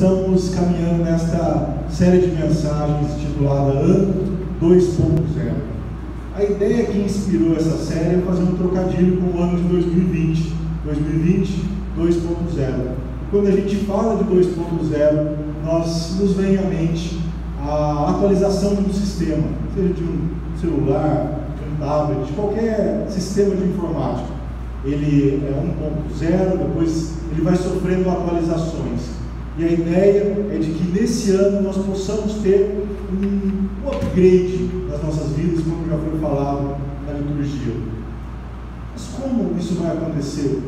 estamos caminhando nesta série de mensagens titulada Ano 2.0. A ideia que inspirou essa série é fazer um trocadilho com o ano de 2020. 2020, 2.0. Quando a gente fala de 2.0, nos vem à mente a atualização de um sistema, seja de um celular, de um tablet, de qualquer sistema de informática. Ele é 1.0, depois ele vai sofrendo atualizações. E a ideia é de que nesse ano nós possamos ter um upgrade nas nossas vidas, como já foi falado na liturgia. Mas como isso vai acontecer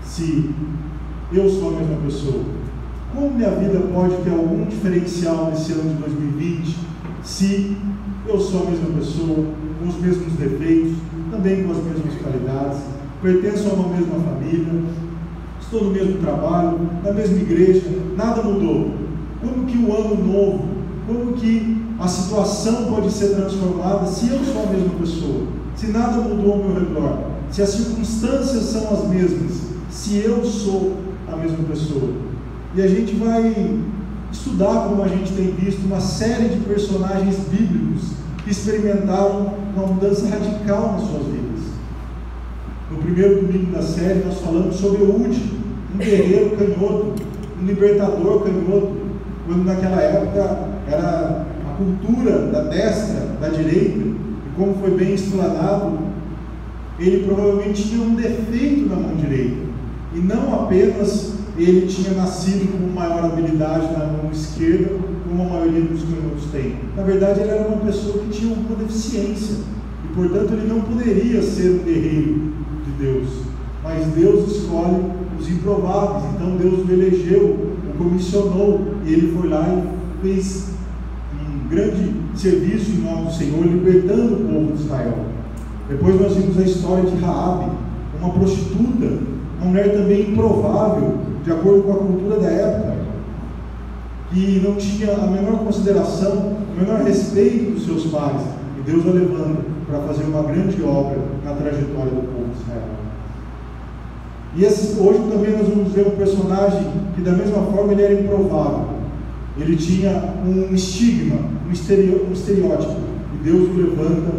se eu sou a mesma pessoa? Como minha vida pode ter algum diferencial nesse ano de 2020 se eu sou a mesma pessoa, com os mesmos defeitos, também com as mesmas qualidades, pertenço a uma mesma família, estou no mesmo trabalho, na mesma igreja, nada mudou? Como que o ano novo, como que a situação pode ser transformada se eu sou a mesma pessoa? Se nada mudou ao meu redor, se as circunstâncias são as mesmas, se eu sou a mesma pessoa? E a gente vai estudar, como a gente tem visto, uma série de personagens bíblicos que experimentaram uma mudança radical nas suas vidas. No primeiro domingo da série nós falamos sobre Eude, um guerreiro canhoto, um libertador canhoto, quando naquela época era a cultura da destra, da direita, e como foi bem explanado, ele provavelmente tinha um defeito na mão direita, e não apenas ele tinha nascido com maior habilidade na mão esquerda, como a maioria dos canhotos tem. Na verdade, ele era uma pessoa que tinha alguma deficiência, e portanto ele não poderia ser um guerreiro de Deus. Mas Deus escolhe os improváveis, então Deus o elegeu, o comissionou, e ele foi lá e fez um grande serviço em nome do Senhor, libertando o povo de Israel. Depois nós vimos a história de Raabe, uma prostituta, uma mulher também improvável, de acordo com a cultura da época, que não tinha a menor consideração, o menor respeito dos seus pais, e Deus a levanta para fazer uma grande obra na trajetória do povo de Israel. E hoje também nós vamos ver um personagem que da mesma forma ele era improvável, ele tinha um estigma, um estereótipo, e Deus o levanta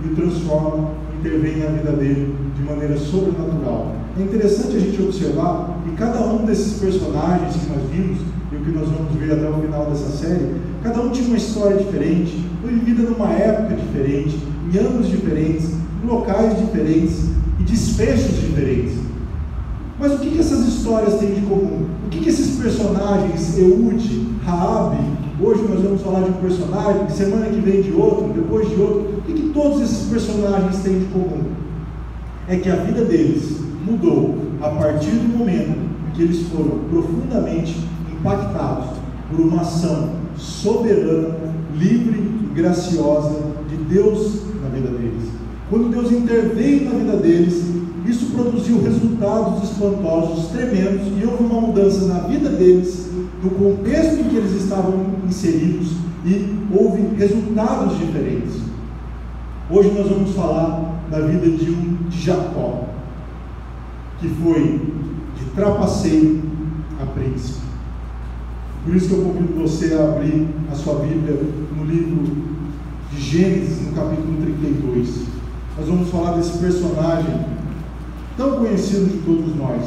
e o transforma, intervém na vida dele de maneira sobrenatural. É interessante a gente observar que cada um desses personagens que nós vimos, e o que nós vamos ver até o final dessa série, cada um tinha uma história diferente, foi vivida numa época diferente, em anos diferentes, em locais diferentes e desfechos diferentes. Mas o que essas histórias têm de comum? O que esses personagens, Eude, Raabe, hoje nós vamos falar de um personagem, semana que vem de outro, depois de outro, o que todos esses personagens têm de comum? É que a vida deles mudou a partir do momento em que eles foram profundamente impactados por uma ação soberana, livre e graciosa de Deus na vida deles. Quando Deus interveio na vida deles, isso produziu resultados espantosos, tremendos, e houve uma mudança na vida deles, no contexto em que eles estavam inseridos, e houve resultados diferentes. Hoje nós vamos falar da vida de Jacó, que foi de trapaceiro a príncipe. Por isso que eu convido você a abrir a sua Bíblia no livro de Gênesis, no capítulo 32. Nós vamos falar desse personagem tão conhecido de todos nós.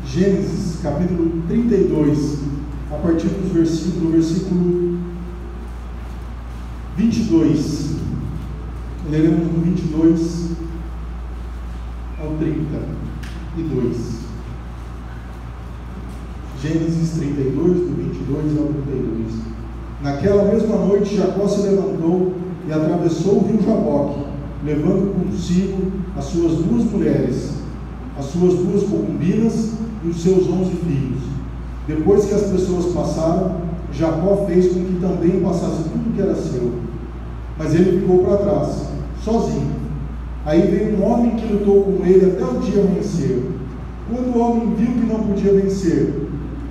Gênesis, capítulo 32, a partir do versículo 22. Leremos do 22 ao 32. Gênesis 32, do 22 ao 32. Naquela mesma noite, Jacó se levantou e atravessou o rio Jaboque, levando consigo as suas 2 mulheres, as suas 2 concubinas e os seus 11 filhos. Depois que as pessoas passaram, Jacó fez com que também passasse tudo que era seu. Mas ele ficou para trás, sozinho. Aí veio um homem que lutou com ele até o dia amanhecer. Quando o homem viu que não podia vencer,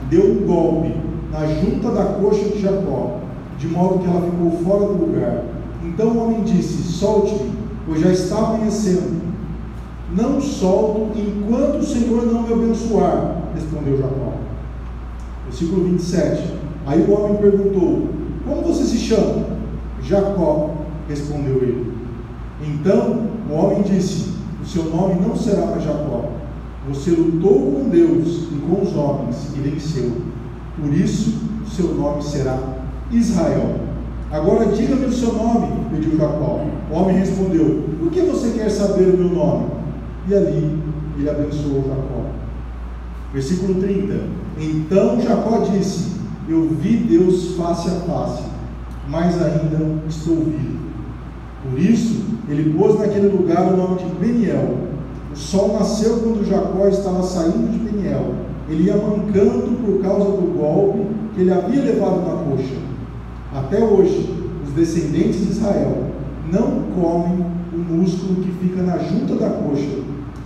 deu um golpe na junta da coxa de Jacó, de modo que ela ficou fora do lugar. Então o homem disse: solte-me, pois já está amanhecendo. Não solto enquanto o Senhor não me abençoar, respondeu Jacó. Versículo 27. Aí o homem perguntou: como você se chama? Jacó, respondeu ele. Então o homem disse: o seu nome não será mais Jacó. Você lutou com Deus e com os homens e venceu. Por isso o seu nome será Israel. Agora diga-me o seu nome, pediu Jacó. O homem respondeu: por que você quer saber o meu nome? E ali ele abençoou Jacó. Versículo 30. Então Jacó disse: eu vi Deus face a face, mas ainda estou vivo. Por isso ele pôs naquele lugar o nome de Peniel. O sol nasceu quando Jacó estava saindo de Peniel. Ele ia mancando por causa do golpe que ele havia levado na coxa. Até hoje, os descendentes de Israel não comem o músculo que fica na junta da coxa,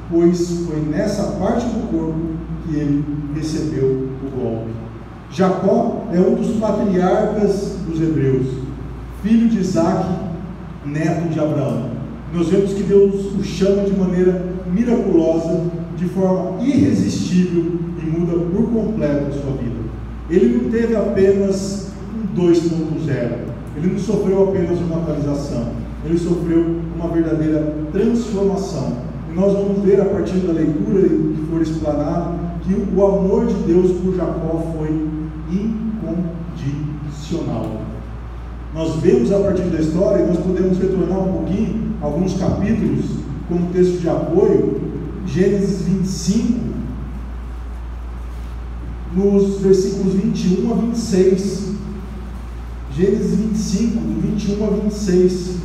pois foi nessa parte do corpo que ele recebeu o golpe. Jacó é um dos patriarcas dos hebreus, filho de Isaac, neto de Abraão. Nós vemos que Deus o chama de maneira miraculosa, de forma irresistível, e muda por completo a sua vida. Ele não teve apenas um 2.0, ele não sofreu apenas uma atualização, ele sofreu uma verdadeira transformação. E nós vamos ver a partir da leitura que for explanado que o amor de Deus por Jacó foi incondicional. Nós vemos a partir da história, e nós podemos retornar um pouquinho, alguns capítulos, como texto de apoio, Gênesis 25, nos versículos 21 a 26. Gênesis 25, do 21 a 26.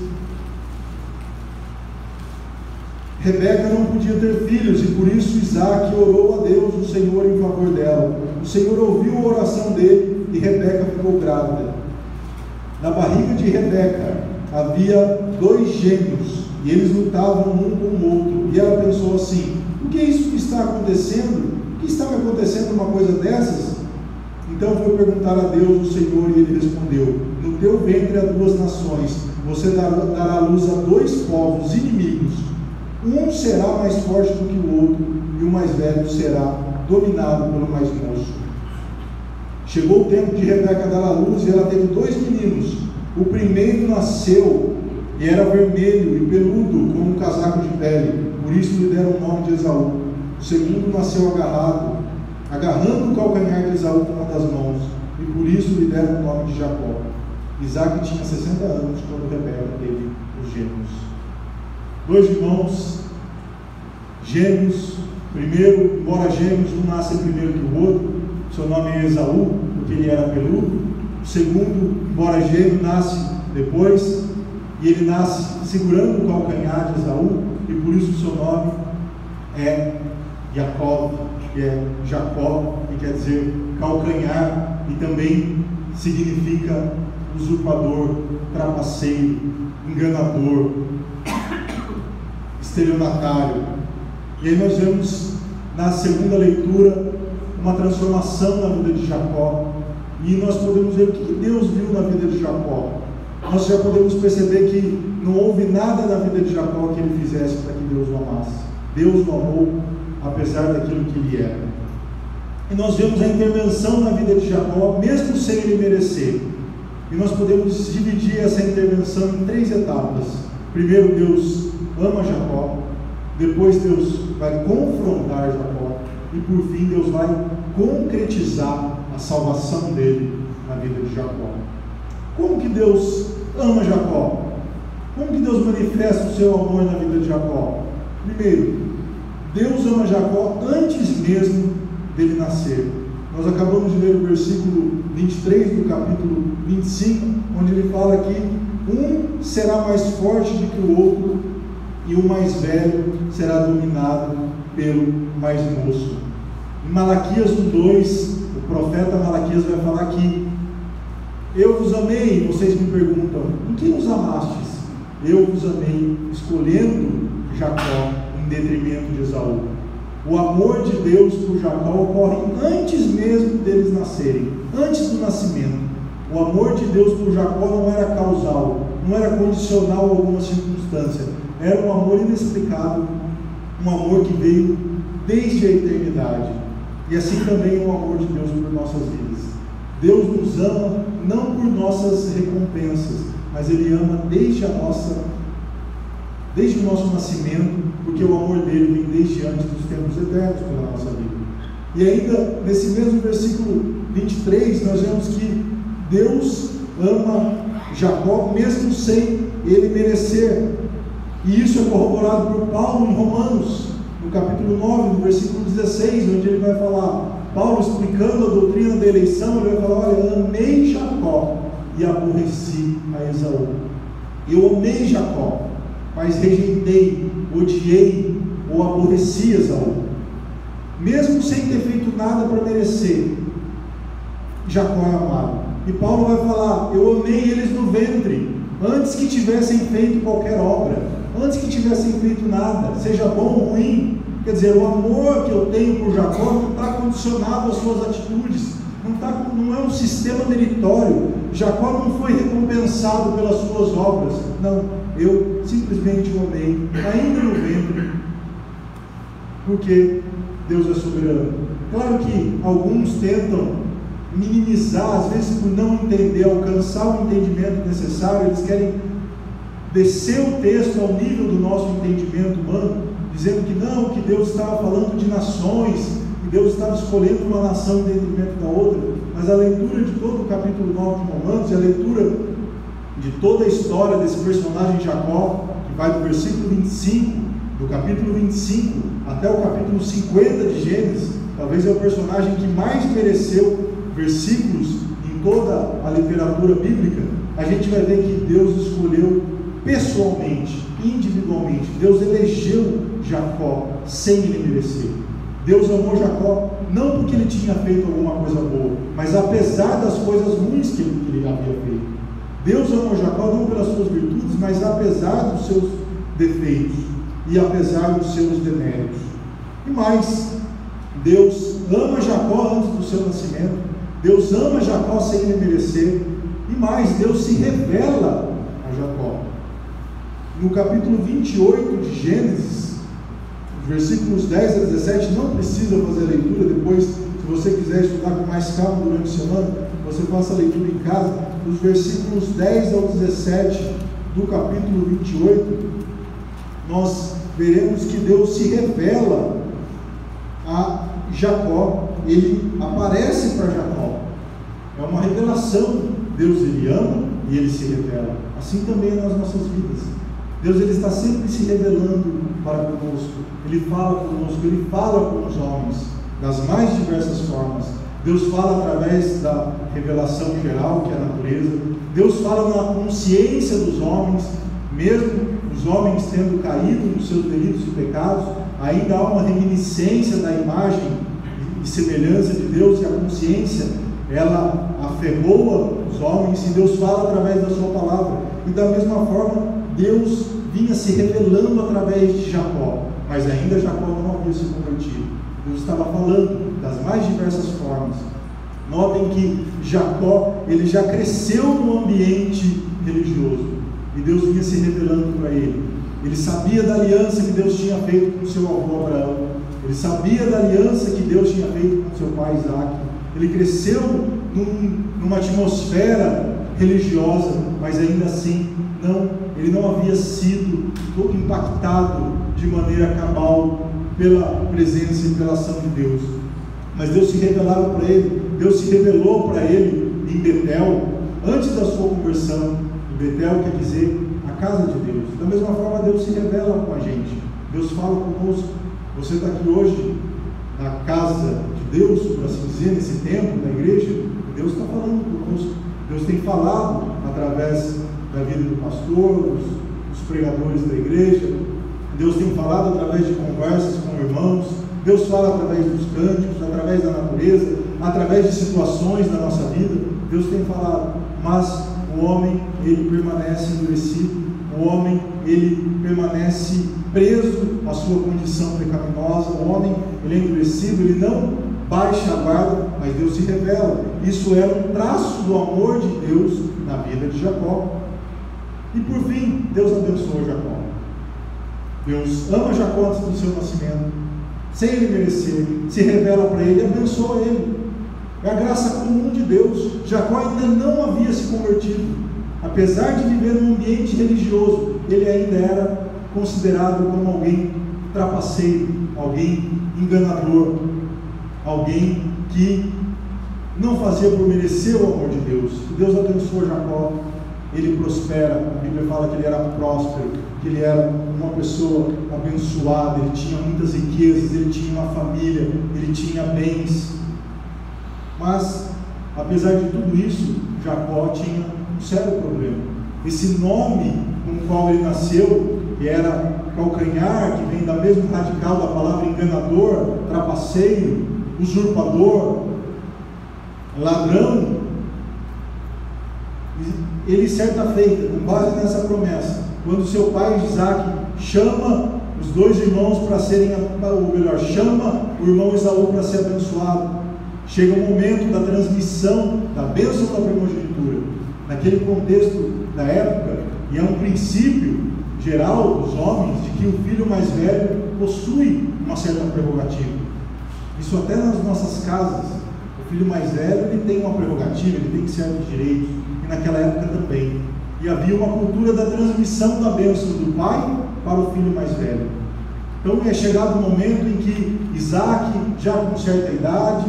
Rebeca não podia ter filhos, e por isso Isaac orou a Deus, o Senhor, em favor dela. O Senhor ouviu a oração dele, e Rebeca ficou grávida. Na barriga de Rebeca havia 2 gêmeos, e eles lutavam um com o outro. E ela pensou assim: o que é isso que está acontecendo? O que está me acontecendo uma coisa dessas? Então foi perguntar a Deus, o Senhor, e ele respondeu: no teu ventre há 2 nações, você dará à luz a 2 povos inimigos. Um será mais forte do que o outro, e o mais velho será dominado pelo mais moço. Chegou o tempo de Rebeca dar à luz, e ela teve 2 meninos. O primeiro nasceu e era vermelho e peludo, como um casaco de pele, por isso lhe deram o nome de Esaú. O segundo nasceu agarrando o calcanhar de Esaú com uma das mãos, e por isso lhe deram o nome de Jacó. Isaac tinha 60 anos quando Rebeca teve os gêmeos. 2 irmãos, gêmeos. Primeiro, embora gêmeos, um nasce primeiro que o outro. Seu nome é Esaú, porque ele era peludo. O segundo, embora gêmeo, nasce depois, e ele nasce segurando o calcanhar de Esaú, e por isso o seu nome é Jacó, que é Jacó, que quer dizer calcanhar, e também significa usurpador, trapaceiro, enganador, estelionatário. E aí nós vemos na segunda leitura uma transformação na vida de Jacó, e nós podemos ver o que Deus viu na vida de Jacó. Nós já podemos perceber que não houve nada na vida de Jacó que ele fizesse para que Deus o amasse. Deus o amou apesar daquilo que ele era. E nós vemos a intervenção na vida de Jacó, mesmo sem ele merecer. E nós podemos dividir essa intervenção em 3 etapas. Primeiro, Deus ama Jacó. Depois, Deus vai confrontar Jacó. E por fim, Deus vai concretizar a salvação dele na vida de Jacó. Como que Deus ama Jacó? Como que Deus manifesta o seu amor na vida de Jacó? Primeiro, Deus ama Jacó antes mesmo dele nascer. Nós acabamos de ler o versículo 23 do capítulo 25, onde ele fala que um será mais forte do que o outro, e o mais velho será dominado pelo mais moço. Em Malaquias 1:2, o profeta Malaquias vai falar que eu vos amei. Vocês me perguntam: em que nos amastes? Eu vos amei, escolhendo Jacó em detrimento de Esaú. O amor de Deus por Jacó ocorre antes mesmo deles nascerem, antes do nascimento. O amor de Deus por Jacó não era causal, não era condicional a alguma circunstância, era um amor inexplicável, um amor que veio desde a eternidade. E assim também é o amor de Deus por nossas vidas. Deus nos ama não por nossas recompensas, mas Ele ama desde o nosso nascimento, porque o amor dele vem desde antes dos tempos eternos pela nossa vida. E ainda nesse mesmo versículo 23, nós vemos que Deus ama Jacó mesmo sem ele merecer. E isso é corroborado por Paulo em Romanos, no capítulo 9, no versículo 16, onde ele vai falar, Paulo explicando a doutrina da eleição, ele vai falar: olha, amei Jacó e aborreci a Esaú. Eu amei Jacó, mas rejeitei, odiei ou aborreci Esaú. Mesmo sem ter feito nada para merecer, Jacó é amado. E Paulo vai falar: eu amei eles no ventre, antes que tivessem feito qualquer obra, antes que tivessem feito nada, seja bom ou ruim. Quer dizer, o amor que eu tenho por Jacó não está condicionado às suas atitudes, não é um sistema meritório. Jacó não foi recompensado pelas suas obras, não, eu simplesmente o amei, ainda no ventre, porque Deus é soberano. Claro que alguns tentam minimizar, às vezes por não entender, alcançar o entendimento necessário, eles querem descer o texto ao nível do nosso entendimento humano, dizendo que não, que Deus estava falando de nações, que Deus estava escolhendo uma nação em detrimento da outra. Mas a leitura de todo o capítulo 9 de Romanos e a leitura de toda a história desse personagem Jacó, que vai do versículo 25, do capítulo 25 até o capítulo 50 de Gênesis, talvez é o personagem que mais mereceu versículos em toda a literatura bíblica. A gente vai ver que Deus escolheu pessoalmente, individualmente. Deus elegeu Jacó sem ele merecer. Deus amou Jacó não porque ele tinha feito alguma coisa boa, mas apesar das coisas ruins que ele havia feito. Deus amou Jacó não pelas suas virtudes, mas apesar dos seus defeitos e apesar dos seus deméritos. E mais, Deus ama Jacó antes do seu nascimento. Deus ama Jacó sem ele merecer. E mais, Deus se revela a Jacó. No capítulo 28 de Gênesis, versículos 10 a 17, não precisa fazer a leitura, depois, se você quiser estudar com mais calma durante a semana, você faça a leitura em casa. Dos versículos 10 ao 17 do capítulo 28, nós veremos que Deus se revela a Jacó, ele aparece para Jacó, é uma revelação. Deus, ele ama e ele se revela, assim também é nas nossas vidas. Deus, ele está sempre se revelando para conosco, ele fala conosco, ele fala com os homens das mais diversas formas. Deus fala através da revelação geral, que é a natureza. Deus fala na consciência dos homens, mesmo os homens tendo caído nos seus delitos e pecados, ainda há uma reminiscência da imagem e semelhança de Deus, e a consciência, ela aferroa os homens, e Deus fala através da sua palavra. E da mesma forma, Deus vinha se revelando através de Jacó, mas ainda Jacó não havia se convertido. Deus estava falando das mais diversas formas. Notem que Jacó, ele já cresceu no ambiente religioso, e Deus vinha se revelando para ele. Ele sabia da aliança que Deus tinha feito com seu avô Abraão, ele sabia da aliança que Deus tinha feito com seu pai Isaac. Ele cresceu numa atmosfera religiosa, mas ainda assim ele não havia sido impactado de maneira cabal pela presença e pela ação de Deus. Mas Deus se revelava para ele. Deus se revelou para ele em Betel, antes da sua conversão. E Betel quer dizer a casa de Deus. Da mesma forma, Deus se revela com a gente. Deus fala conosco. Você está aqui hoje na casa de Deus, por assim dizer, nesse templo, na igreja. Deus está falando conosco. Deus tem falado através da vida do pastor, dos pregadores da igreja. Deus tem falado através de conversas com irmãos. Deus fala através dos cânticos, através da natureza, através de situações da nossa vida. Deus tem falado, mas o homem, ele permanece endurecido. O homem, ele permanece preso à sua condição pecaminosa. O homem, ele é endurecido, ele não baixa a guarda, mas Deus se revela. Isso era um traço do amor de Deus na vida de Jacó. E por fim, Deus abençoou Jacó. Deus ama Jacó antes do seu nascimento, sem ele merecer, se revela para ele e abençoa ele. É a graça comum de Deus. Jacó ainda não havia se convertido. Apesar de viver num ambiente religioso, ele ainda era considerado como alguém trapaceiro, alguém enganador, alguém que não fazia por merecer o amor de Deus. Deus abençoou Jacó, ele prospera. A Bíblia fala que ele era próspero, que ele era uma pessoa abençoada, ele tinha muitas riquezas, ele tinha uma família, ele tinha bens. Mas, apesar de tudo isso, Jacó tinha um sério problema. Esse nome com o qual ele nasceu, que era calcanhar, que vem da mesma radical da palavra enganador, trapaceiro, usurpador, ladrão. Ele, certa feita, com base nessa promessa, quando seu pai Isaac chama os dois irmãos para serem, ou melhor, chama o irmão Esaú para ser abençoado, chega o momento da transmissão da bênção da primogenitura. Naquele contexto da época, e é um princípio geral dos homens, de que o filho mais velho possui uma certa prerrogativa. Isso até nas nossas casas, o filho mais velho ele tem uma prerrogativa, ele tem certos direitos, e naquela época também. E havia uma cultura da transmissão da bênção do pai para o filho mais velho. Então é chegado o momento em que Isaac, já com certa idade,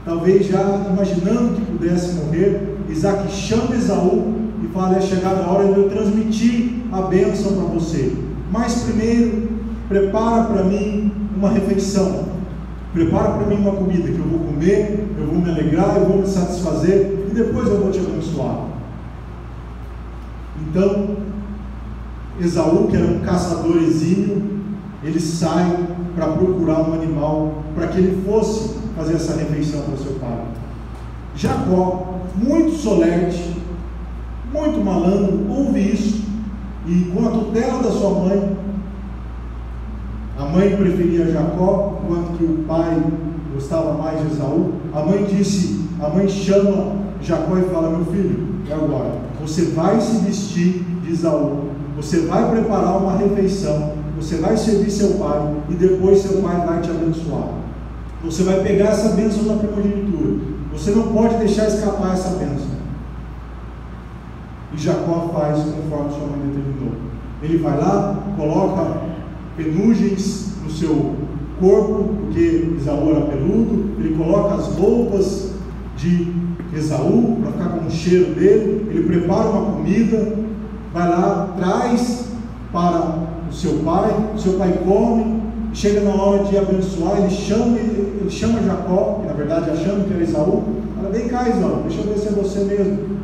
talvez já imaginando que pudesse morrer, Isaac chama Esaú e fala: é chegada a hora de eu transmitir a bênção para você, mas primeiro prepara para mim uma refeição, prepara para mim uma comida que eu vou comer, eu vou me alegrar, eu vou me satisfazer e depois eu vou te abençoar. Então Esaú, que era um caçador exímio, ele sai para procurar um animal para que ele fosse fazer essa refeição para seu pai. Jacó, muito solerte, muito malandro, ouve isso, e com a tutela da sua mãe, a mãe preferia Jacó, enquanto que o pai gostava mais de Esaú. A mãe chama Jacó e fala: meu filho, é agora, você vai se vestir de Esaú, você vai preparar uma refeição, você vai servir seu pai, e depois seu pai vai te abençoar. Você vai pegar essa bênção da primogenitura, você não pode deixar escapar essa bênção. E Jacó faz conforme sua mãe determinou. Ele vai lá, coloca penugens no seu corpo, porque Esaú era peludo, ele coloca as roupas de Esaú para ficar com o cheiro dele, ele prepara uma comida, vai lá, traz para o seu pai come, chega na hora de abençoar, ele chama Jacó, que na verdade achando que era Esaú, fala: vem cá, Esaú, deixa eu ver se é você mesmo.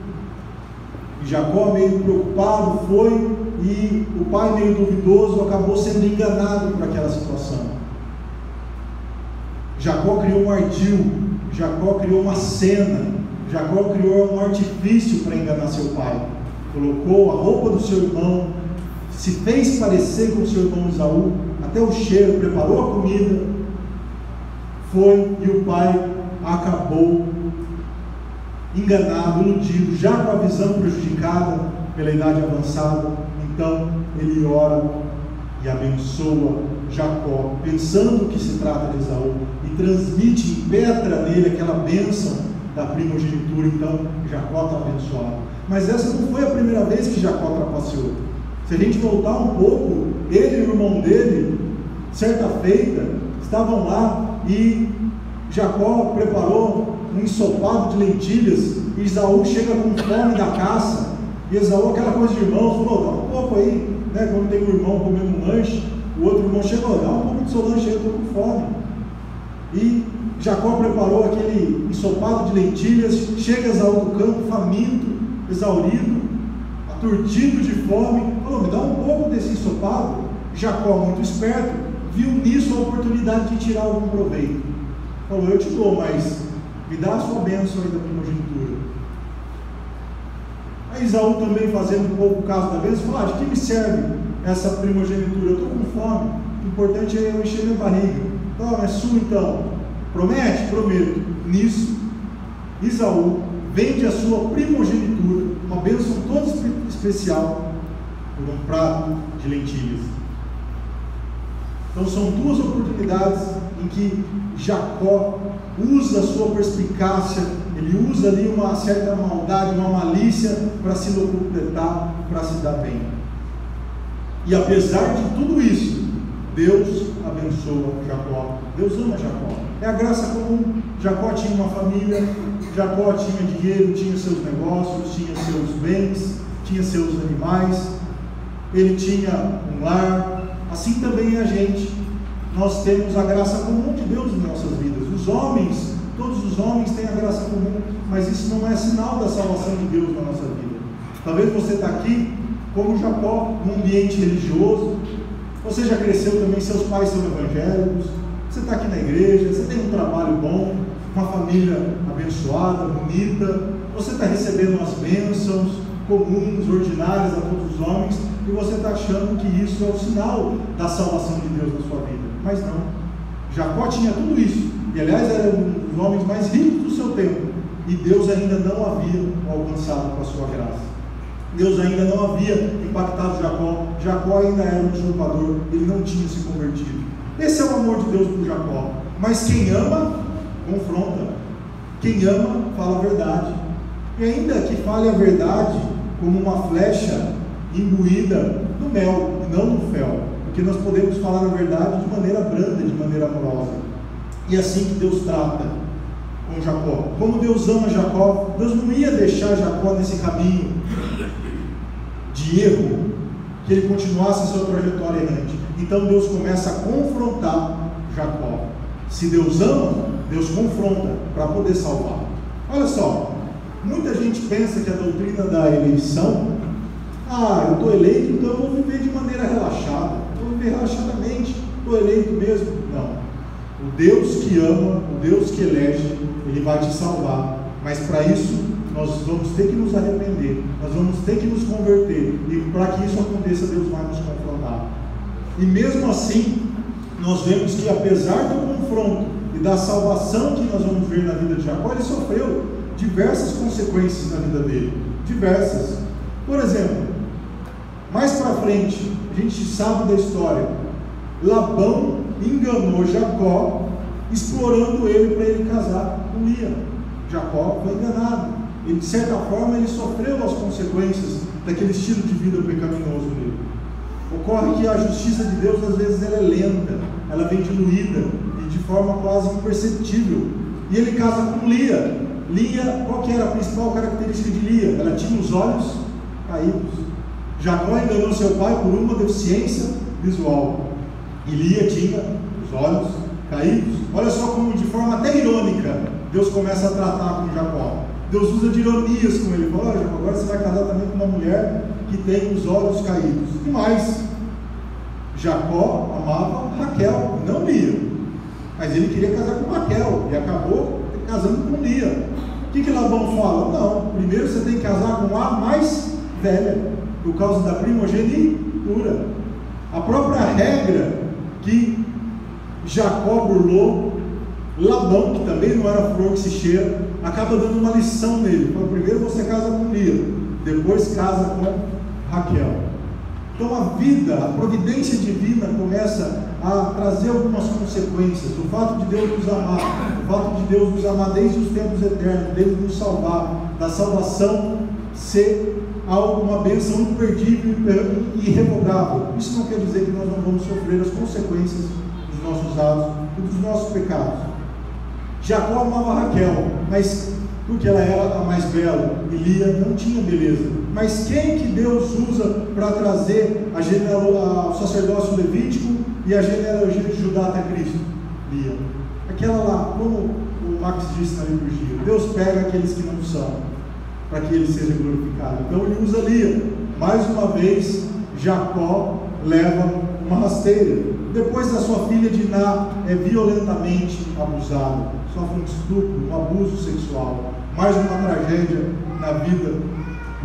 E Jacó, meio preocupado, foi, e o pai, meio duvidoso, acabou sendo enganado por aquela situação. Jacó criou um ardil, Jacó criou uma cena, Jacó criou um artifício para enganar seu pai. Colocou a roupa do seu irmão, se fez parecer com o seu irmão Esaú, até o cheiro, preparou a comida, foi, e o pai acabou enganado, iludido, já com a visão prejudicada pela idade avançada. Então ele ora e abençoa Jacó, pensando que se trata de Esaú, e transmite, impetra nele aquela bênção da primogenitura. Então Jacó está abençoado. Mas essa não foi a primeira vez que Jacó trapaceou. Se a gente voltar um pouco, ele e o irmão dele, certa feita, estavam lá e Jacó preparou um ensopado de lentilhas, e Esaú chega com fome da caça, e Esaú, aquela coisa de irmãos, falou: dá um pouco aí, né? Quando tem um irmão comendo um lanche, o outro irmão chegou: dá um pouco do seu lanche aí, eu estou com fome. E Jacó preparou aquele ensopado de lentilhas, chega Esaú do campo, faminto, exaurido, aturdido de fome, falou: me dá um pouco desse ensopado. Jacó, muito esperto, viu nisso a oportunidade de tirar algum proveito, falou: eu te dou, mas me dá a sua bênção aí da primogenitura. Aí Esaú, também fazendo um pouco o caso da bênção, falou: de que me serve essa primogenitura? Eu estou com fome, o importante é eu encher minha barriga. Então, é sua então. Promete? Prometo. Nisso, Esaú vende a sua primogenitura, uma bênção toda especial, por um prato de lentilhas. Então são duas oportunidades em que Jacó usa a sua perspicácia, ele usa ali uma certa maldade, uma malícia para se completar, para se dar bem. E apesar de tudo isso, Deus abençoa Jacó. Deus ama Jacó. É a graça comum. Jacó tinha uma família, Jacó tinha dinheiro, tinha seus negócios, tinha seus bens, tinha seus animais, ele tinha um lar. Assim também é a gente. Nós temos a graça comum de Deus em nossas vidas. Os homens, todos os homens têm a graça comum, mas isso não é sinal da salvação de Deus na nossa vida. Talvez você está aqui como Jacó, num ambiente religioso. Você já cresceu também, seus pais são evangélicos, você está aqui na igreja, você tem um trabalho bom, uma família abençoada, bonita, você está recebendo as bênçãos comuns, ordinárias a todos os homens, e você está achando que isso é o sinal da salvação de Deus na sua vida. Mas não. Jacó tinha tudo isso, e aliás era um dos homens mais ricos do seu tempo, e Deus ainda não havia o alcançado com a sua graça. Deus ainda não havia impactado Jacó. Jacó ainda era um usurpador, ele não tinha se convertido. Esse é o amor de Deus por Jacó. Mas quem ama, confronta. Quem ama, fala a verdade. E ainda que fale a verdade como uma flecha imbuída no mel e não no fel, porque nós podemos falar a verdade de maneira branda, de maneira amorosa. E é assim que Deus trata com Jacó. Como Deus ama Jacó, Deus não ia deixar Jacó nesse caminho de erro, que ele continuasse a sua trajetória errante. Então Deus começa a confrontar Jacó. Se Deus ama, Deus confronta para poder salvar. Olha só, muita gente pensa que a doutrina da eleição, eu estou eleito, então eu vou viver de maneira relaxada, vou viver relaxadamente, estou eleito mesmo. Não, o Deus que ama, o Deus que elege, Ele vai te salvar, mas para isso nós vamos ter que nos arrepender, nós vamos ter que nos converter, e para que isso aconteça, Deus vai nos confrontar. E mesmo assim, nós vemos que apesar do confronto e da salvação que nós vamos ver na vida de Jacó, ele sofreu diversas consequências na vida dele, diversas. Por exemplo, mais para frente, a gente sabe da história, Labão enganou Jacó, explorando ele para ele casar com Lia. Jacó foi enganado. E de certa forma ele sofreu as consequências daquele estilo de vida pecaminoso dele. Ocorre que a justiça de Deus às vezes ela é lenta, ela vem diluída e de forma quase imperceptível. E ele casa com Lia. Lia, qual que era a principal característica de Lia? Ela tinha os olhos caídos. Jacó enganou seu pai por uma deficiência visual, e Lia tinha os olhos caídos. Olha só como de forma até irônica Deus começa a tratar com Jacó. Deus usa de ironias com ele. Fala: Jacó, agora você vai casar também com uma mulher que tem os olhos caídos. E mais, Jacó amava Raquel, não Lia, mas ele queria casar com Raquel e acabou casando com Lia. O que Labão fala? Não, primeiro você tem que casar com a mais velha, por causa da primogenitura. A própria regra que Jacó burlou, Labão, que também não era flor que se cheira, acaba dando uma lição nele. Fala: primeiro você casa com Lia, depois casa com Raquel. Então a vida, a providência divina começa a trazer algumas consequências. O fato de Deus nos amar, o fato de Deus nos amar desde os tempos eternos, dele nos salvar, da salvação ser algo, uma bênção imperdível e irrevogável. Isso não quer dizer que nós não vamos sofrer as consequências dos nossos atos e dos nossos pecados. Jacó amava Raquel, mas porque ela era a mais bela, e Lia não tinha beleza. Mas quem que Deus usa para trazer o sacerdócio levítico e a genealogia de Judá até Cristo? Lia. Aquela lá, como o Max disse na liturgia, Deus pega aqueles que não são, para que ele seja glorificado. Então ele usa Lia. Mais uma vez, Jacó leva uma rasteira. Depois a sua filha Diná é violentamente abusada, sofre um estupro, um abuso sexual. Mais uma tragédia na vida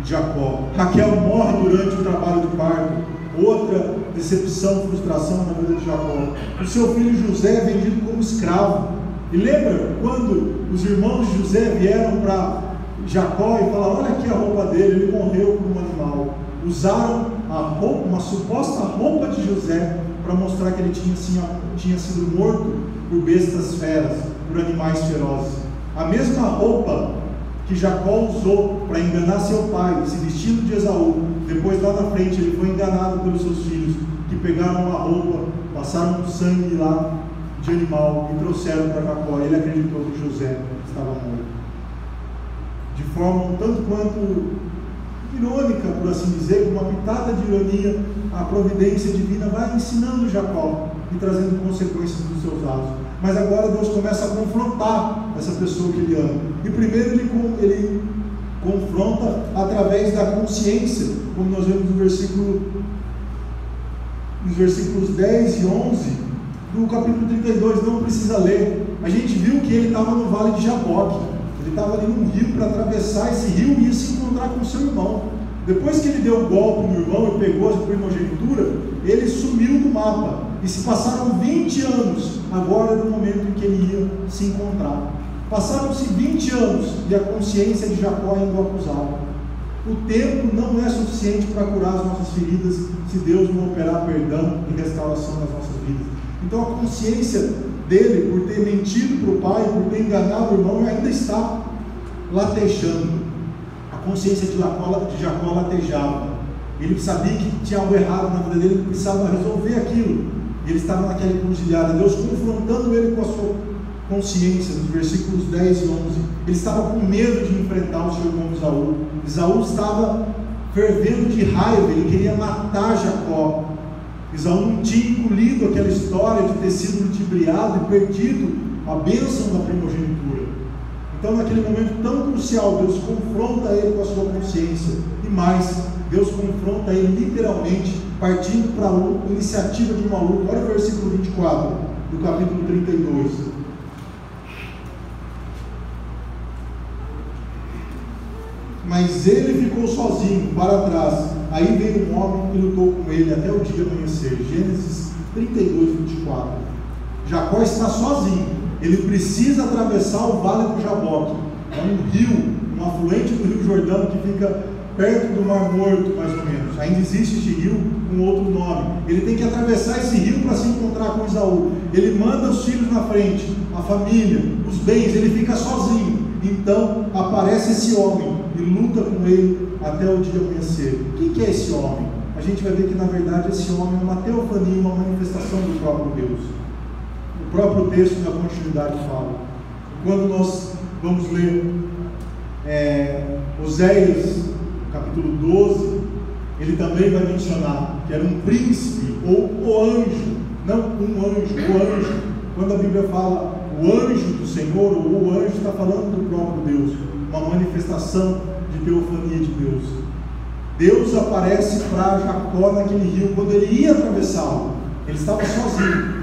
de Jacó. Raquel morre durante o trabalho de parto. Outra decepção, frustração na vida de Jacó. O seu filho José é vendido como escravo. E lembra quando os irmãos de José vieram para Jacó e falaram: olha aqui a roupa dele, ele morreu por um animal. Usaram uma suposta roupa de José para mostrar que ele tinha sido morto por bestas feras, por animais ferozes. A mesma roupa que Jacó usou para enganar seu pai, se vestindo de Esaú. Depois, lá na frente, ele foi enganado pelos seus filhos, que pegaram a roupa, passaram sangue lá de animal e trouxeram para Jacó. Ele acreditou que José estava morto. De forma um tanto quanto irônica, por assim dizer, com uma pitada de ironia, a providência divina vai ensinando Jacó e trazendo consequências dos seus atos. Mas agora Deus começa a confrontar essa pessoa que ele ama. E primeiro ele confronta através da consciência, como nós vemos nos versículos 10 e 11 do capítulo 32, não precisa ler. A gente viu que ele estava no vale de Jaboque, ele estava ali num rio para atravessar esse rio e ia se encontrar com seu irmão. Depois que ele deu o golpe no irmão e pegou a primogenitura, ele sumiu do mapa. E se passaram 20 anos, agora era o momento em que ele ia se encontrar. Passaram-se 20 anos e a consciência de Jacó ainda o acusava. O tempo não é suficiente para curar as nossas feridas se Deus não operar perdão e restauração nas nossas vidas. Então a consciência dele, por ter mentido para o pai, por ter enganado o irmão, ainda está latejando. A consciência de Jacó latejava. Ele sabia que tinha algo errado na vida dele, ele precisava resolver aquilo. Ele estava naquela encruzilhada, Deus confrontando ele com a sua consciência, nos versículos 10 e 11. Ele estava com medo de enfrentar o seu irmão Esaú. Esaú estava fervendo de raiva, ele queria matar Jacó. Esaú não tinha engolido aquela história de ter sido ludibriado e perdido a bênção da primogenitura. Então, naquele momento tão crucial, Deus confronta ele com a sua consciência. E mais, Deus confronta ele literalmente, partindo para a iniciativa de uma luta. Olha o versículo 24 do capítulo 32. Mas ele ficou sozinho, para trás. Aí veio um homem e lutou com ele até o dia amanhecer. Gênesis 32, 24. Jacó está sozinho. Ele precisa atravessar o vale do Jaboque. É um rio, um afluente do rio Jordão que fica perto do Mar Morto, mais ou menos. Ainda existe este rio com outro nome. Ele tem que atravessar esse rio para se encontrar com Esaú. Ele manda os filhos na frente, a família, os bens, ele fica sozinho. Então aparece esse homem e luta com ele até o dia amanhecer. Quem que é esse homem? A gente vai ver que na verdade esse homem é uma teofania, uma manifestação do próprio Deus. O próprio texto da continuidade fala. Quando nós vamos ler Oséias, capítulo 12, ele também vai mencionar que era um príncipe, ou o anjo, não um anjo, o anjo. Quando a Bíblia fala o anjo do Senhor, ou o anjo, está falando do próprio Deus, uma manifestação de teofania de Deus. Deus aparece para Jacó naquele rio, quando ele ia atravessá-lo, ele estava sozinho.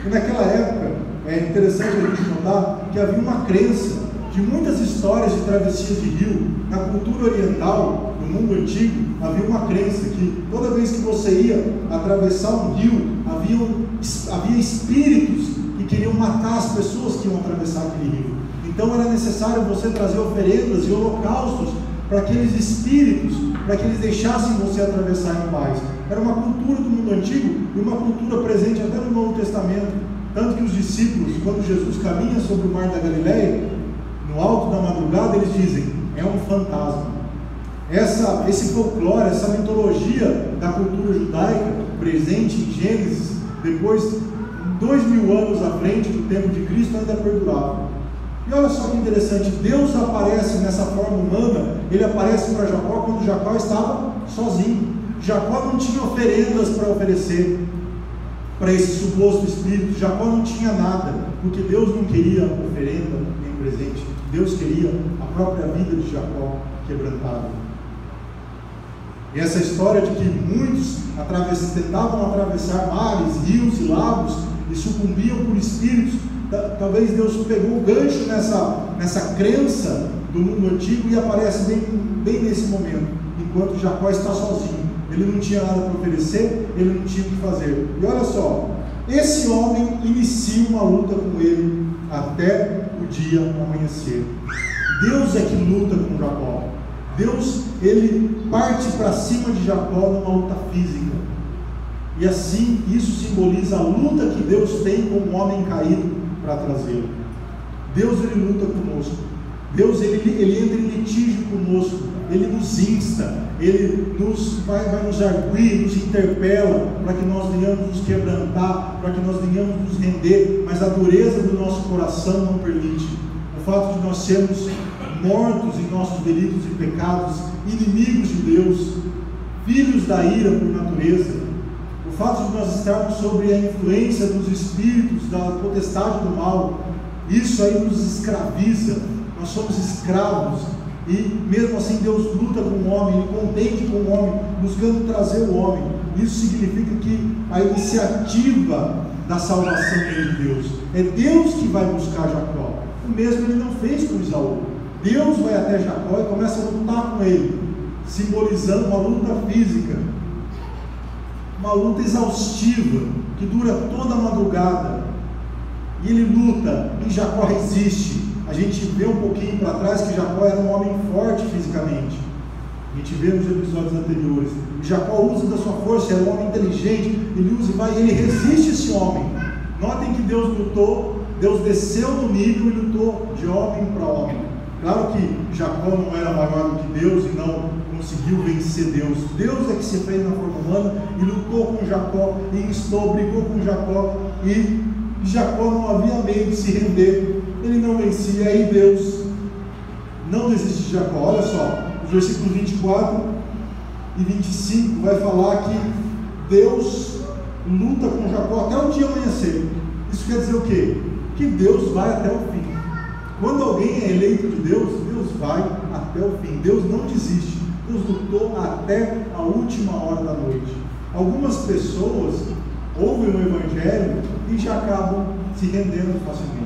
E naquela época, é interessante a gente notar que havia uma crença de muitas histórias de travessias de rio. Na cultura oriental, no mundo antigo, havia uma crença que toda vez que você ia atravessar um rio, havia espíritos que queriam matar as pessoas que iam atravessar aquele rio. Então era necessário você trazer oferendas e holocaustos para aqueles espíritos, para que eles deixassem você atravessar em paz. Era uma cultura do mundo antigo e uma cultura presente até no Novo Testamento. Tanto que os discípulos, quando Jesus caminha sobre o mar da Galileia, no alto da madrugada, eles dizem: é um fantasma. Esse folclore, essa mitologia da cultura judaica, presente em Gênesis, depois, 2000 anos à frente do tempo de Cristo, ainda perdurava. E olha só que interessante, Deus aparece nessa forma humana, ele aparece para Jacó quando Jacó estava sozinho. Jacó não tinha oferendas para oferecer para esse suposto espírito, Jacó não tinha nada, porque Deus não queria oferenda nem presente, Deus queria a própria vida de Jacó quebrantada. E essa história de que muitos tentavam atravessar mares, rios e lagos e sucumbiam por espíritos, talvez Deus pegou o gancho nessa crença do mundo antigo e aparece bem nesse momento, enquanto Jacó está sozinho. Ele não tinha nada para oferecer, ele não tinha o que fazer. E olha só, esse homem inicia uma luta com ele até o dia amanhecer. Deus é que luta com Jacó. Deus, ele parte para cima de Jacó numa luta física. E assim, isso simboliza a luta que Deus tem com o homem caído para trazê-lo. Deus, ele luta conosco. Deus, ele entra em litígio conosco. Ele nos insta, ele vai nos arguir, nos interpela, para que nós venhamos nos quebrantar, para que nós venhamos nos render, mas a dureza do nosso coração não permite. O fato de nós sermos mortos em nossos delitos e pecados, inimigos de Deus, filhos da ira por natureza, o fato de nós estarmos sob a influência dos espíritos, da potestade do mal, isso aí nos escraviza. Nós somos escravos, e mesmo assim Deus luta com o homem, Ele contende com o homem, buscando trazer o homem. Isso significa que a iniciativa da salvação é de Deus. É Deus que vai buscar Jacó. O mesmo Ele não fez com Esaú. Deus vai até Jacó e começa a lutar com ele, simbolizando uma luta física, uma luta exaustiva, que dura toda a madrugada. E ele luta, e Jacó resiste. A gente vê um pouquinho para trás que Jacó era um homem forte fisicamente. A gente vê nos episódios anteriores. Jacó usa da sua força, era um homem inteligente, ele usa e vai, ele resiste esse homem. Notem que Deus lutou, Deus desceu no nível e lutou de homem para homem. Claro que Jacó não era maior do que Deus e não conseguiu vencer Deus. Deus é que se fez na forma humana e lutou com Jacó, e instou, brigou com Jacó, e Jacó não havia meio de se render, ele não vencia. Aí Deus não desiste de Jacó. Olha só, os versículos 24 e 25 vai falar que Deus luta com Jacó até o dia amanhecer. Isso quer dizer o quê? Que Deus vai até o fim. Quando alguém é eleito de Deus, Deus vai até o fim. Deus não desiste. Deus lutou até a última hora da noite. Algumas pessoas ouvem o Evangelho e já acabam se rendendo facilmente.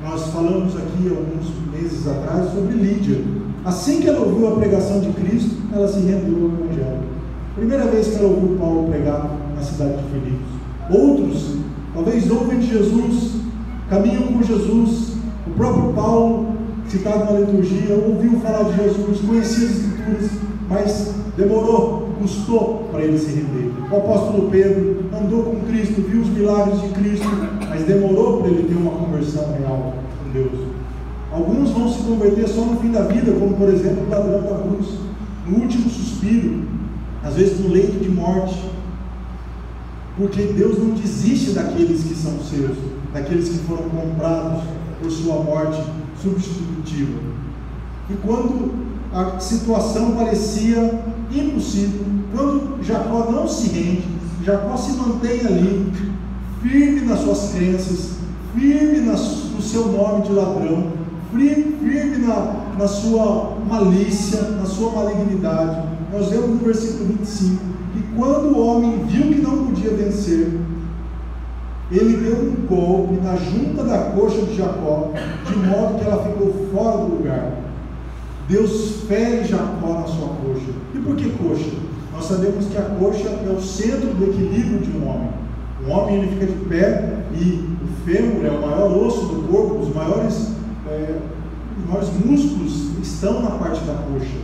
Nós falamos aqui alguns meses atrás sobre Lídia. Assim que ela ouviu a pregação de Cristo, ela se rendeu ao Evangelho. Primeira vez que ela ouviu Paulo pregar na cidade de Filipos. Outros, talvez ouvem de Jesus, caminham com Jesus. O próprio Paulo, citado na liturgia, ouviu falar de Jesus, conhecia as Escrituras, mas demorou, custou para ele se render. O apóstolo Pedro andou com Cristo, viu os milagres de Cristo, mas demorou para ele ter uma conversão real com Deus. Alguns vão se converter só no fim da vida, como por exemplo o ladrão da cruz, no último suspiro, às vezes no leito de morte, porque Deus não desiste daqueles que são seus, daqueles que foram comprados por sua morte substitutiva. E quando a situação parecia impossível, quando Jacó não se rende, Jacó se mantém ali, firme nas suas crenças, firme no seu nome de ladrão, firme na sua malícia, na sua malignidade. Nós vemos no versículo 25, que quando o homem viu que não podia vencer, ele deu um golpe na junta da coxa de Jacó, de modo que ela ficou fora do lugar. Deus fere Jacó na sua coxa. E por que coxa? Nós sabemos que a coxa é o centro do equilíbrio de um homem. Um homem, ele fica de pé, e o fêmur é o maior osso do corpo, os maiores músculos estão na parte da coxa.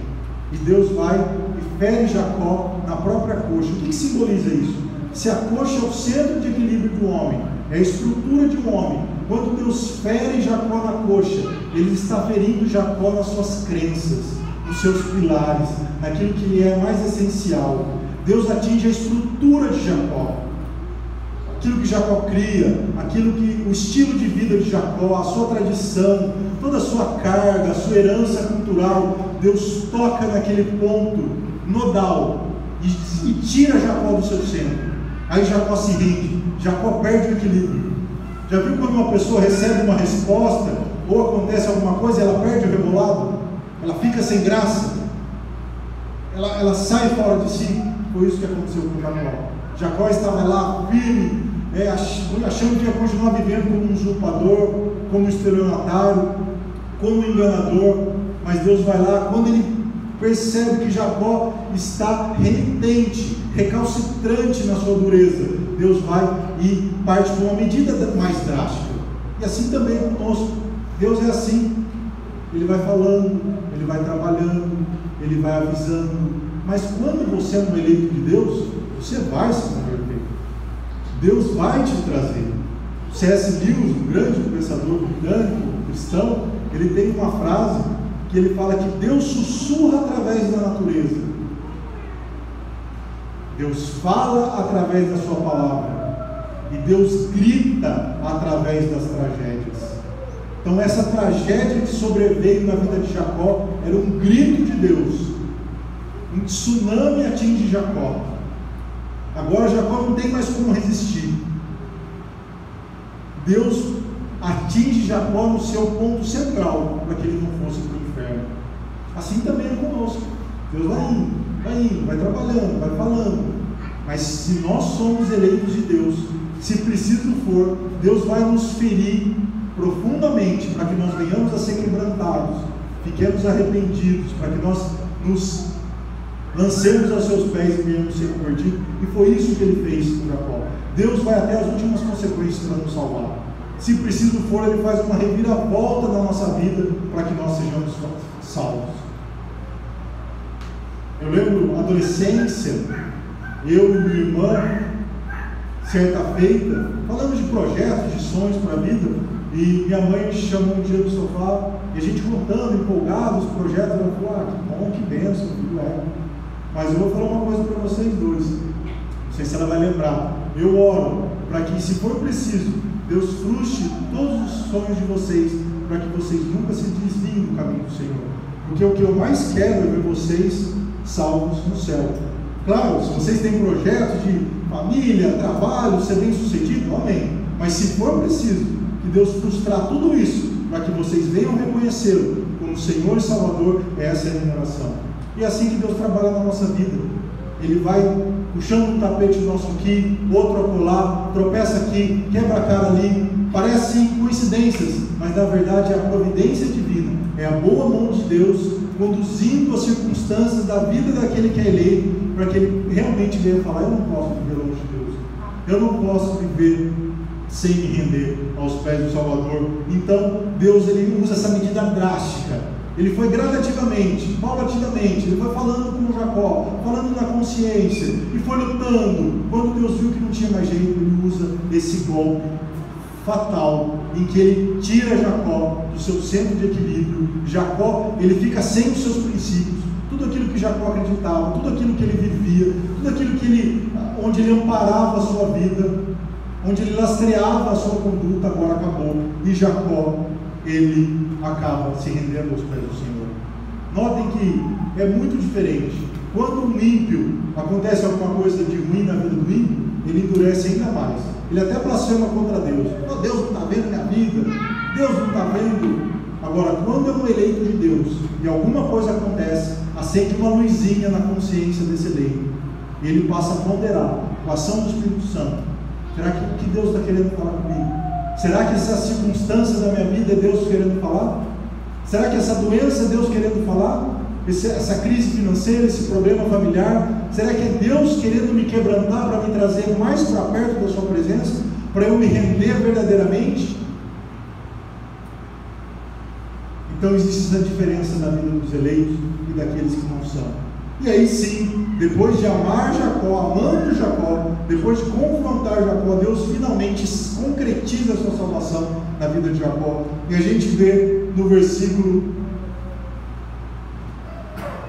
E Deus vai e fere Jacó na própria coxa. O que simboliza isso? Se a coxa é o centro de equilíbrio do homem, é a estrutura de um homem, quando Deus fere Jacó na coxa, Ele está ferindo Jacó nas suas crenças, nos seus pilares, naquilo que lhe é mais essencial. Deus atinge a estrutura de Jacó, aquilo que Jacó cria, aquilo que, o estilo de vida de Jacó, a sua tradição, toda a sua carga, a sua herança cultural. Deus toca naquele ponto nodal e tira Jacó do seu centro. Aí Jacó se rende, Jacó perde o equilíbrio. Já viu quando uma pessoa recebe uma resposta, ou acontece alguma coisa, ela perde o rebolado? Ela fica sem graça, ela sai fora de si. Foi isso que aconteceu com Jacó. Jacó estava lá firme, achando que ia continuar vivendo como um usurpador, como um estelionatário, como um enganador. Mas Deus vai lá, quando ele percebe que Jacó está renitente, recalcitrante na sua dureza, Deus vai e parte para uma medida mais drástica. E assim também é conosco. Deus é assim, Ele vai falando, Ele vai trabalhando, ele vai avisando, mas quando você é um eleito de Deus, você vai se converter. Deus vai te trazer. C.S. Lewis, um grande pensador britânico, cristão, ele tem uma frase que ele fala que Deus sussurra através da natureza. Deus fala através da sua palavra. E Deus grita através das tragédias. Então essa tragédia que sobreveio na vida de Jacó era um grito de Deus. Um tsunami atinge Jacó. Agora Jacó não tem mais como resistir. Deus atinge Jacó no seu ponto central, para que ele não fosse para o inferno. Assim também é conosco. Deus vai indo, vai trabalhando, vai falando. Mas se nós somos eleitos de Deus, se preciso for, Deus vai nos ferir profundamente, para que nós venhamos a ser quebrantados, fiquemos arrependidos, para que nós nos lancemos aos seos pés e venhamos ser convertidos. E foi isso que ele fez com Jacó. Deus vai até as últimas consequências para nos salvar. Se preciso for, ele faz uma reviravolta na nossa vida para que nós sejamos salvos. Eu lembro, adolescência, eu e minha irmã, certa feita, falando de projetos, de sonhos para a vida, e minha mãe me chamou um dia no sofá, e a gente contando, empolgado, os projetos, ela falou, que bom, que bênção, filho, mas eu vou falar uma coisa para vocês dois, não sei se ela vai lembrar, eu oro para que, se for preciso, Deus frustre todos os sonhos de vocês, para que vocês nunca se desviem do caminho do Senhor, porque o que eu mais quero é ver vocês salvos no céu. Claro, se vocês têm projetos de família, trabalho, ser bem sucedido, amém, mas se for preciso que Deus frustrar tudo isso, para que vocês venham reconhecê-lo como Senhor e Salvador, essa é a minha oração. E é assim que Deus trabalha na nossa vida. Ele vai puxando um tapete nosso aqui, outro acolá, tropeça aqui, quebra a cara ali, parecem coincidências, mas na verdade é a providência divina, é a boa mão de Deus conduzindo as circunstâncias da vida daquele que é eleito, para que ele realmente venha falar, eu não posso viver longe de Deus, eu não posso viver sem me render aos pés do Salvador. Então Deus, ele usa essa medida drástica. Ele foi gradativamente, paulatinamente, ele foi falando com Jacó, falando na consciência, e foi lutando. Quando Deus viu que não tinha mais jeito, ele usa esse golpe fatal, em que ele tira Jacó do seu centro de equilíbrio. Jacó, ele fica sem os seus princípios, tudo aquilo que Jacó acreditava, tudo aquilo que ele vivia, tudo aquilo que onde ele amparava a sua vida, onde ele lastreava a sua conduta, agora acabou, e Jacó, ele acaba se rendendo aos pés do Senhor. Notem que é muito diferente. Quando um ímpio, acontece alguma coisa de ruim na vida do ímpio, ele endurece ainda mais, ele até blasfema contra Deus. Oh, Deus não está vendo minha vida, Deus não está vendo. Agora, quando é um eleito de Deus e alguma coisa acontece, acende uma luzinha na consciência desse eleito, e ele passa a ponderar com a ação do Espírito Santo. Será que o que Deus está querendo falar comigo? Será que essa circunstância da minha vida é Deus querendo falar? Será que essa doença é Deus querendo falar? Essa crise financeira, esse problema familiar, será que é Deus querendo me quebrantar para me trazer mais para perto da sua presença, para eu me render verdadeiramente? Então existe essa diferença na vida dos eleitos e daqueles que não são. E aí sim, depois de amar Jacó, amando Jacó, depois de confrontar Jacó, Deus finalmente concretiza a sua salvação na vida de Jacó. E a gente vê no versículo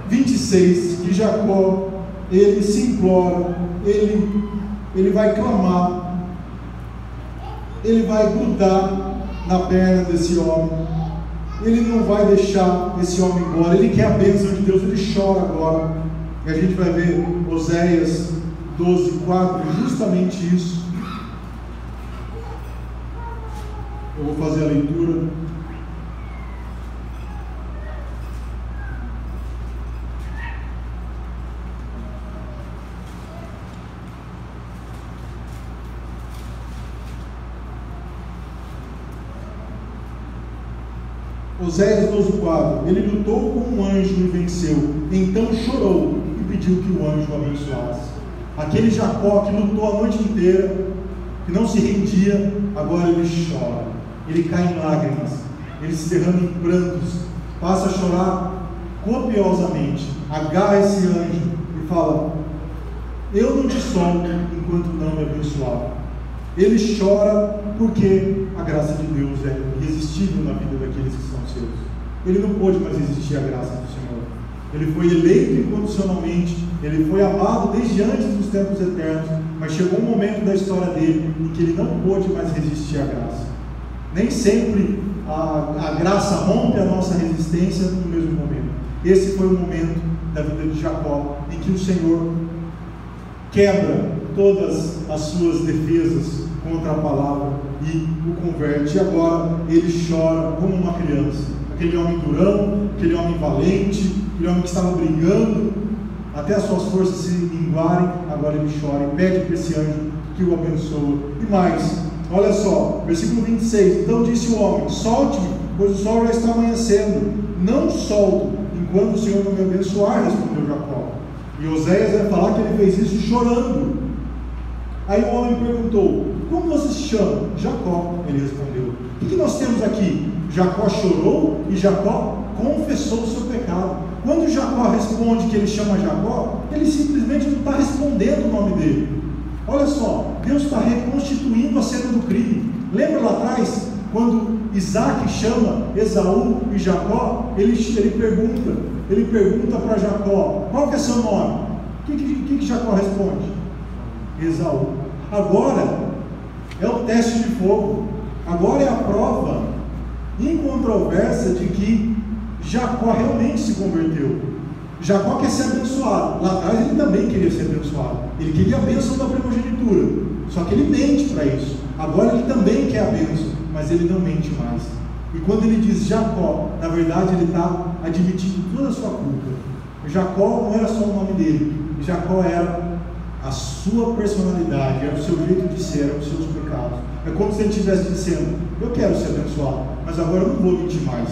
26 que Jacó, ele se implora, ele vai clamar, ele vai grudar na perna desse homem, ele não vai deixar esse homem embora, ele quer a bênção de Deus, ele chora agora. E a gente vai ver Oséias 12:4, justamente isso. Eu vou fazer a leitura. Oséias 12:4, ele lutou com um anjo e venceu, então chorou e pediu que o anjo o abençoasse. Aquele Jacó que lutou a noite inteira, que não se rendia, agora ele chora, ele cai em lágrimas, ele se derrama em prantos, passa a chorar copiosamente, agarra esse anjo e fala: eu não te solto enquanto não me abençoar. Ele chora porque a graça de Deus é irresistível na vida daqueles que são seus. Ele não pôde mais resistir à graça do Senhor. Ele foi eleito incondicionalmente, ele foi amado desde antes dos tempos eternos, mas chegou um momento da história dele em que ele não pôde mais resistir à graça. Nem sempre a graça rompe a nossa resistência no mesmo momento. Esse foi o momento da vida de Jacó, em que o Senhor quebra todas as suas defesas contra a palavra e o converte. E agora ele chora como uma criança. Aquele homem durão, aquele homem valente, aquele homem que estava brigando até as suas forças se minguarem, agora ele chora e pede para esse anjo que o abençoe. E mais, olha só, versículo 26: então disse o homem: solte-me, pois o sol já está amanhecendo. Não solto enquanto o Senhor não me abençoar, respondeu Jacó. E Oséias vai falar que ele fez isso chorando. Aí o homem perguntou: como você se chama? Jacó, ele respondeu. O que nós temos aqui? Jacó chorou e Jacó confessou o seu pecado. Quando Jacó responde que ele chama Jacó, ele simplesmente não está respondendo o nome dele. Olha só, Deus está reconstituindo a cena do crime. Lembra lá atrás, quando Isaac chama Esaú e Jacó, ele pergunta para Jacó: qual que é seu nome? O que Jacó responde? Esaú. Agora é o teste de fogo. Agora é a prova incontroversa de que Jacó realmente se converteu. Jacó quer ser abençoado. Lá atrás ele também queria ser abençoado. Ele queria a bênção da primogenitura. Só que ele mente para isso. Agora ele também quer a bênção, mas ele não mente mais. E quando ele diz Jacó, na verdade ele está admitindo toda a sua culpa. Jacó não era só o nome dele. Jacó era a sua personalidade, era o seu jeito de ser, eram os seus pecados. É como se ele estivesse dizendo: eu quero ser abençoado, mas agora eu não vou mentir mais.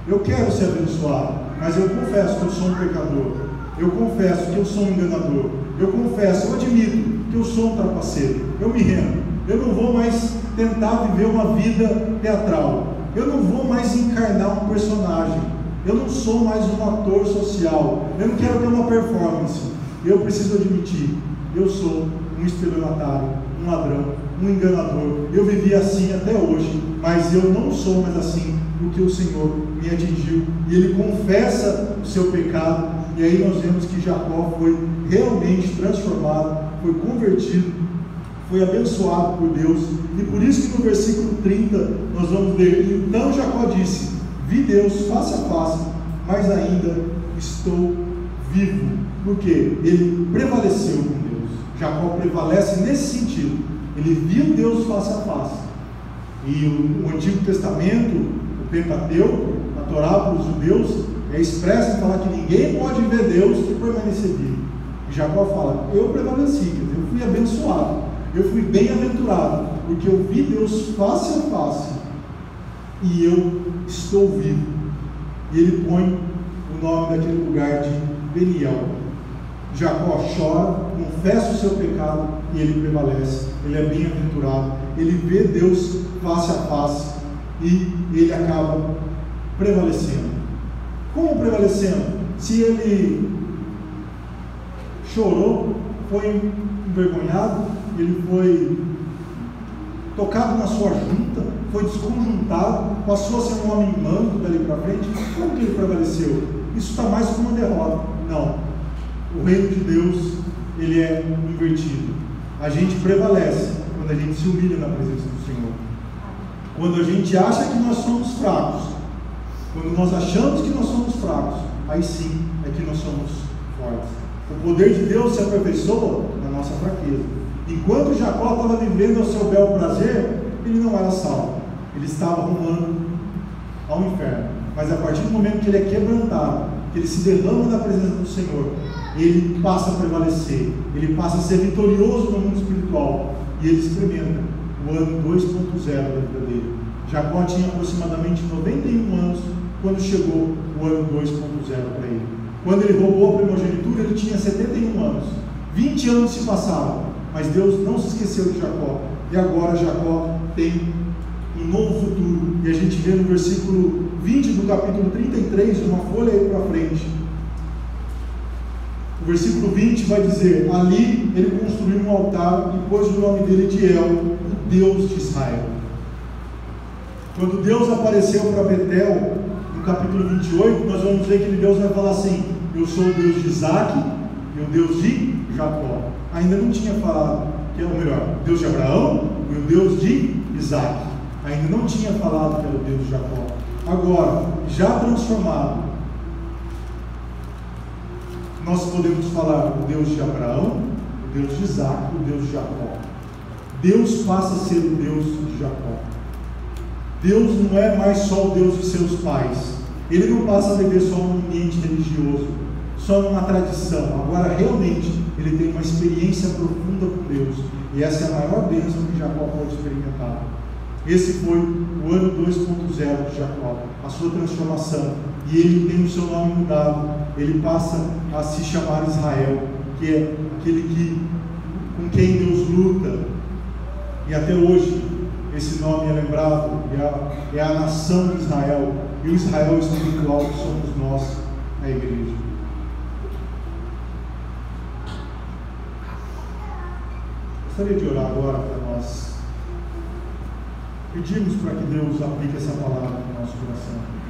Eu quero ser abençoado, mas eu confesso que eu sou um pecador. Eu confesso que eu sou um enganador. Eu confesso, eu admito que eu sou um trapaceiro. Eu me rendo. Eu não vou mais tentar viver uma vida teatral. Eu não vou mais encarnar um personagem. Eu não sou mais um ator social. Eu não quero ter uma performance. Eu preciso admitir: eu sou um estelionatário, um ladrão, um enganador. Eu vivi assim até hoje, mas eu não sou mais assim, porque o Senhor me atingiu. E ele confessa o seu pecado, e aí nós vemos que Jacó foi realmente transformado, foi convertido, foi abençoado por Deus. E por isso que no versículo 30 nós vamos ler: então Jacó disse: vi Deus face a face, mas ainda estou vivo. Porque ele prevaleceu com Deus. Jacó prevalece nesse sentido. Ele viu Deus face a face. E o Antigo Testamento, o Pentateuco, a Torá para os judeus, é expresso em falar que ninguém pode ver Deus e permanecer vivo. E Jacó fala: eu prevaleci, quer dizer, eu fui abençoado, eu fui bem-aventurado, porque eu vi Deus face a face e eu estou vivo. E ele põe o nome daquele lugar de Peniel. Jacó chora, confessa o seu pecado e ele prevalece. Ele é bem-aventurado, ele vê Deus face a face e ele acaba prevalecendo. Como prevalecendo? Se ele chorou, foi envergonhado, ele foi tocado na sua junta, foi desconjuntado, passou a ser um homem manco dali para frente, como que ele prevaleceu? Isso está mais como uma derrota. Não. O reino de Deus, ele é invertido. A gente prevalece quando a gente se humilha na presença do Senhor. Quando a gente acha que nós somos fracos, quando nós achamos que nós somos fracos, aí sim é que nós somos fortes. O poder de Deus se aperfeiçoa na nossa fraqueza. Enquanto Jacó estava vivendo ao seu bel prazer, ele não era salvo. Ele estava rumando ao inferno. Mas a partir do momento que ele é quebrantado, que ele se derrama na presença do Senhor, ele passa a prevalecer, ele passa a ser vitorioso no mundo espiritual, e ele experimenta o ano 2.0 da vida dele. Jacó tinha aproximadamente 91 anos quando chegou o ano 2.0 para ele. Quando ele roubou a primogenitura, ele tinha 71 anos. 20 anos se passaram, mas Deus não se esqueceu de Jacó, e agora Jacó tem um novo futuro. E a gente vê no versículo 20 do capítulo 33, uma folha aí para frente, O versículo 20 vai dizer: ali ele construiu um altar e pôs o nome dele de El, o Deus de Israel. Quando Deus apareceu para Betel, no capítulo 28, nós vamos ver que Deus vai falar assim: eu sou o Deus de Isaac e o Deus de Jacó. Ainda não tinha falado, que é o melhor, o Deus de Abraão e o Deus de Isaac. Ainda não tinha falado que era o Deus de Jacó. Agora, já transformado, nós podemos falar o Deus de Abraão, o Deus de Isaac e o Deus de Jacó. Deus passa a ser o Deus de Jacó. Deus não é mais só o Deus de seus pais. Ele não passa a viver só num ambiente religioso, só numa tradição. Agora, realmente, ele tem uma experiência profunda com Deus. E essa é a maior bênção que Jacó pode experimentar. Esse foi o ano 2.0 de Jacó, a sua transformação. E ele tem o seu nome mudado. Ele passa a se chamar Israel, que é aquele com quem Deus luta. E até hoje, esse nome é lembrado, é a nação de Israel, e o Israel espiritual que somos nós, a igreja. Gostaria de orar agora para nós. Pedimos para que Deus aplique essa palavra no nosso coração.